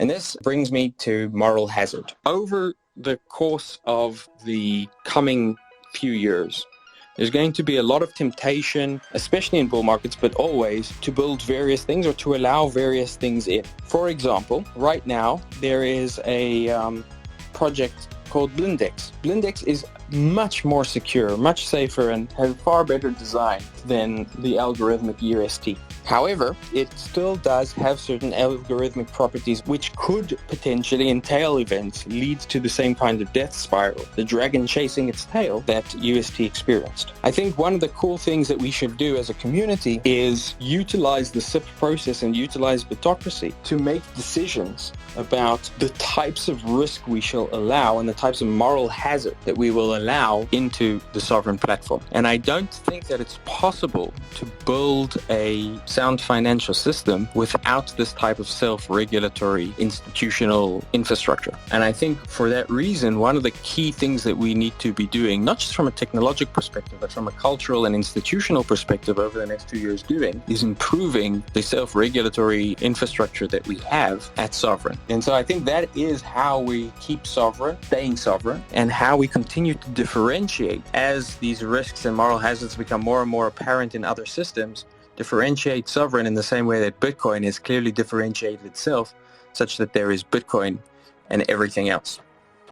And this brings me to moral hazard. Over the course of the coming few years, there's going to be a lot of temptation, especially in bull markets, but always, to build various things or to allow various things in. For example, right now, there is a project called Blindex. Blindex is much more secure, much safer, and has far better design than the algorithmic UST. However, it still does have certain algorithmic properties which could potentially entail events, lead to the same kind of death spiral, the dragon chasing its tail that UST experienced. I think one of the cool things that we should do as a community is utilize the SIP process and utilize Bitocracy to make decisions about the types of risk we shall allow and the types of moral hazard that we will allow into the Sovryn platform. And I don't think that it's possible to build a sound financial system without this type of self-regulatory institutional infrastructure. And I think for that reason, one of the key things that we need to be doing, not just from a technological perspective, but from a cultural and institutional perspective over the next 2 years doing, is improving the self-regulatory infrastructure that we have at Sovryn. And so I think that is how we keep sovereign, staying sovereign, and how we continue to differentiate as these risks and moral hazards become more and more apparent in other systems, differentiate Sovryn in the same way that Bitcoin has clearly differentiated itself, such that there is Bitcoin and everything else.